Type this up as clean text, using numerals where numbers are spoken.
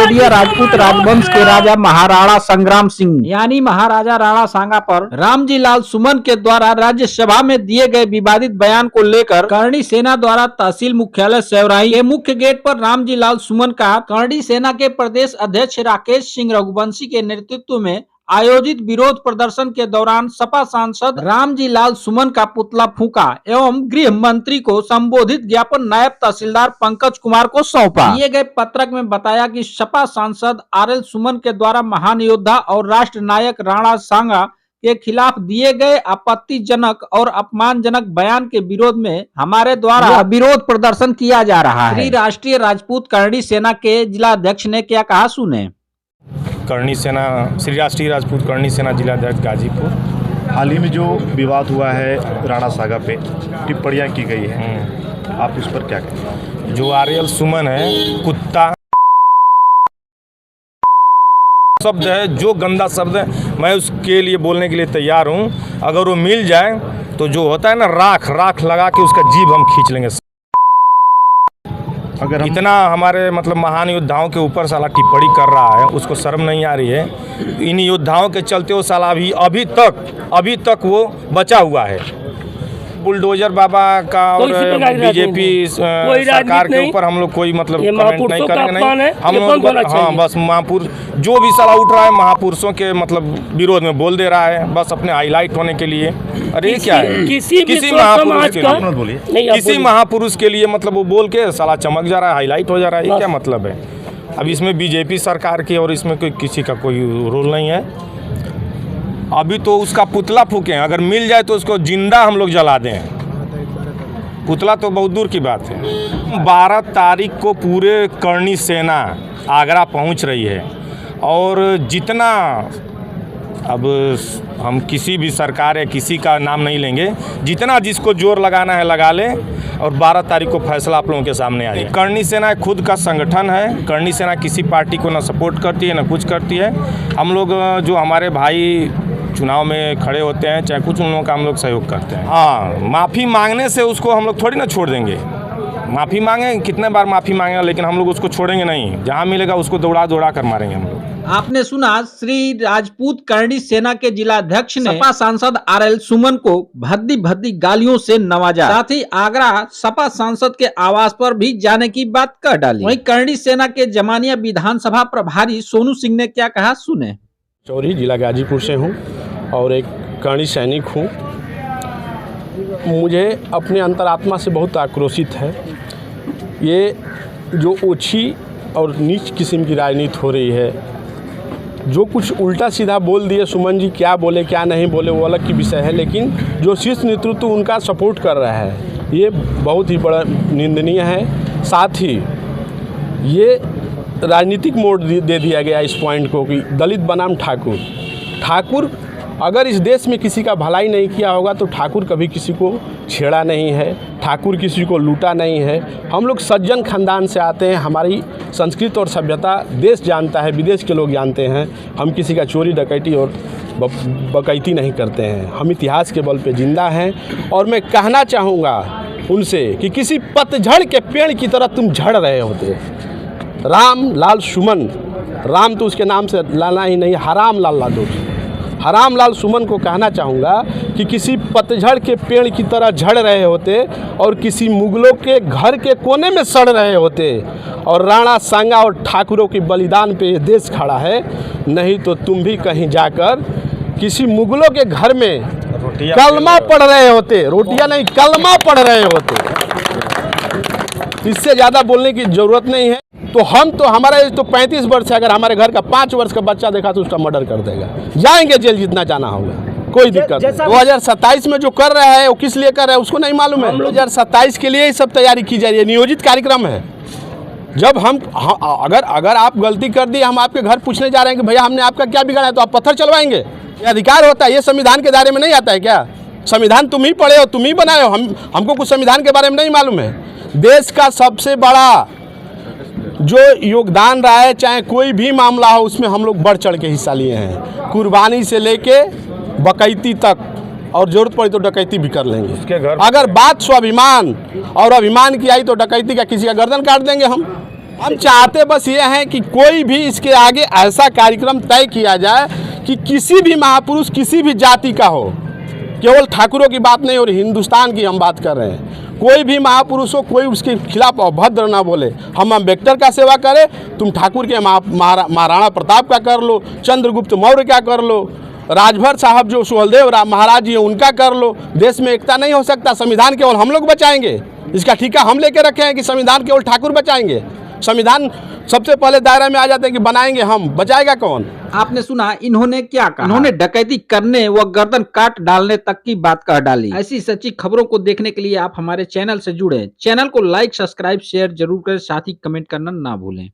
करोड़िया राजपूत राजवंश के राजा महाराणा संग्राम सिंह यानी महाराजा राणा सांगा पर रामजी लाल सुमन के द्वारा राज्यसभा में दिए गए विवादित बयान को लेकर करणी सेना द्वारा तहसील मुख्यालय सेवराई के मुख्य गेट पर रामजी लाल सुमन का करणी सेना के प्रदेश अध्यक्ष राकेश सिंह रघुवंशी के नेतृत्व में आयोजित विरोध प्रदर्शन के दौरान सपा सांसद रामजी लाल सुमन का पुतला फूंका एवं गृह मंत्री को संबोधित ज्ञापन नायब तहसीलदार पंकज कुमार को सौंपा। दिए गए पत्रक में बताया कि सपा सांसद आरएल सुमन के द्वारा महान योद्धा और राष्ट्र नायक राणा सांगा के खिलाफ दिए गए आपत्तिजनक और अपमानजनक बयान के विरोध में हमारे द्वारा विरोध प्रदर्शन किया जा रहा है। श्री राष्ट्रीय राजपूत करणी सेना के जिलाध्यक्ष ने क्या कहा, सुने। करणी सेना श्री राष्ट्रीय राजपूत करणी सेना जिलाध्यक्ष गाजीपुर। हाल ही में जो विवाद हुआ है राणा सागा पे टिप्पणियां की गई है, आप इस पर क्या कहें? जो आरएल सुमन है कुत्ता शब्द है, जो गंदा शब्द है, मैं उसके लिए बोलने के लिए तैयार हूं। अगर वो मिल जाए तो जो होता है ना राख लगा के उसका जीभ हम खींच लेंगे। अगर इतना हमारे मतलब महान योद्धाओं के ऊपर साला टिप्पणी कर रहा है, उसको शर्म नहीं आ रही है। इन योद्धाओं के चलते वो साला अभी तक वो बचा हुआ है। बुलडोजर बाबा का और बीजेपी सरकार के ऊपर हम लोग कोई मतलब कमेंट नहीं करेंगे। नहीं हम लोग हाँ बस महापुरुष जो भी साला उठ रहा है महापुरुषों के मतलब विरोध में बोल दे रहा है, बस अपने हाईलाइट होने के लिए। अरे क्या है किसी महापुरुष के लिए मतलब वो बोल के साला चमक जा रहा है, हाईलाइट हो जा रहा है, ये क्या मतलब है? अब इसमें बीजेपी सरकार की और इसमें कोई किसी का कोई रोल नहीं है। अभी तो उसका पुतला फूकें, अगर मिल जाए तो उसको जिंदा हम लोग जला दें। पुतला तो बहुत दूर की बात है। 12 तारीख को पूरे करणी सेना आगरा पहुंच रही है और जितना अब हम किसी भी सरकार या किसी का नाम नहीं लेंगे, जितना जिसको जोर लगाना है लगा ले और 12 तारीख को फैसला आप लोगों के सामने आ जाए। करणी सेना खुद का संगठन है। करणी सेना किसी पार्टी को ना सपोर्ट करती है ना कुछ करती है। हम लोग जो हमारे भाई चुनाव में खड़े होते हैं चाहे कुछ, उन लोगों का हम लोग सहयोग करते हैं। हाँ, माफ़ी मांगने से उसको हम लोग थोड़ी ना छोड़ देंगे। माफ़ी मांगे कितने बार माफ़ी मांगेगा, लेकिन हम लोग उसको छोड़ेंगे नहीं। जहाँ मिलेगा उसको दौड़ा कर मारेंगे हम लोग। आपने सुना श्री राजपूत करणी सेना के जिलाध्यक्ष ने सपा सांसद आरएल सुमन को भद्दी गालियों से नवाजा, साथ ही आगरा सपा सांसद के आवास पर भी जाने की बात कह डाली। वहीं करणी सेना के जमानिया विधानसभा प्रभारी सोनू सिंह ने क्या कहा, सुने। चौरी जिला गाजीपुर से हूँ और एक करणी सैनिक हूँ। मुझे अपने अंतरात्मा से बहुत आक्रोशित है। ये जो ओछी और नीच किस्म की राजनीति हो रही है, जो कुछ उल्टा सीधा बोल दिए सुमन जी, क्या बोले क्या नहीं बोले वो अलग की विषय है, लेकिन जो शीर्ष नेतृत्व उनका सपोर्ट कर रहा है ये बहुत ही बड़ा निंदनीय है। साथ ही ये राजनीतिक मोड़ दे दिया गया इस पॉइंट को कि दलित बनाम ठाकुर अगर इस देश में किसी का भलाई नहीं किया होगा तो ठाकुर कभी किसी को छेड़ा नहीं है, ठाकुर किसी को लूटा नहीं है। हम लोग सज्जन खानदान से आते हैं, हमारी संस्कृति और सभ्यता देश जानता है, विदेश के लोग जानते हैं। हम किसी का चोरी डकैती और बकैती नहीं करते हैं, हम इतिहास के बल पे जिंदा हैं। और मैं कहना चाहूँगा उनसे कि किसी पतझड़ के पेड़ की तरह तुम झड़ रहे होते। राम लाल सुमन, राम तो उसके नाम से लाना ही नहीं, हराम लाल लादो, हराम लाल सुमन को कहना चाहूँगा कि किसी पतझड़ के पेड़ की तरह झड़ रहे होते और किसी मुगलों के घर के कोने में सड़ रहे होते। और राणा सांगा और ठाकुरों के बलिदान पे ये देश खड़ा है, नहीं तो तुम भी कहीं जाकर किसी मुगलों के घर में कलमा पढ़ रहे होते, रोटियां नहीं कलमा पढ़ रहे होते। इससे ज़्यादा बोलने की ज़रूरत नहीं है। तो हमारा एज तो 35 वर्ष है, अगर हमारे घर का 5 वर्ष का बच्चा देखा तो उसका मर्डर कर देगा, जाएंगे जेल जितना जाना होगा, कोई दिक्कत नहीं। 2027 में जो कर रहा है वो किस लिए कर रहा है उसको नहीं मालूम है। 2027 के लिए ही सब तैयारी की जा रही है, नियोजित कार्यक्रम है। जब अगर आप गलती कर दी, हम आपके घर पूछने जा रहे हैं कि भैया हमने आपका क्या बिगाड़ा है, तो आप पत्थर चलवाएंगे? ये अधिकार होता है, ये संविधान के दायरे में नहीं आता है क्या? संविधान तुम ही पढ़े हो, तुम ही बनाए हो, हमको कुछ संविधान के बारे में नहीं मालूम है। देश का सबसे बड़ा जो योगदान रहा है, चाहे कोई भी मामला हो, उसमें हम लोग बढ़ चढ़ के हिस्सा लिए हैं, कुर्बानी से लेके बकैती तक, और जरूरत पड़ी तो डकैती भी कर लेंगे। उसके घर अगर बात स्वाभिमान और अभिमान की आई तो डकैती का किसी का गर्दन काट देंगे हम। हम चाहते बस ये हैं कि कोई भी इसके आगे ऐसा कार्यक्रम तय किया जाए कि किसी भी महापुरुष किसी भी जाति का हो, केवल ठाकुरों की बात नहीं और हिंदुस्तान की हम बात कर रहे हैं, कोई भी महापुरुष हो, कोई उसके खिलाफ अभद्र ना बोले। हम अम्बेडकर का सेवा करें, तुम ठाकुर के महाराणा प्रताप का कर लो, चंद्रगुप्त मौर्य का कर लो, राजभर साहब जो सुहेलदेव महाराज जी हैं उनका कर लो। देश में एकता नहीं हो सकता, संविधान केवल हम लोग बचाएंगे, इसका ठेका हम लेके रखे हैं कि संविधान केवल ठाकुर बचाएंगे। संविधान सबसे पहले दायरे में आ जाते हैं कि बनाएंगे हम, बचाएगा कौन। आपने सुना इन्होंने क्या कहा, इन्होंने डकैती करने व गर्दन काट डालने तक की बात कह डाली। ऐसी सच्ची खबरों को देखने के लिए आप हमारे चैनल से जुड़े, चैनल को लाइक सब्सक्राइब शेयर जरूर करें, साथ ही कमेंट करना ना भूलें।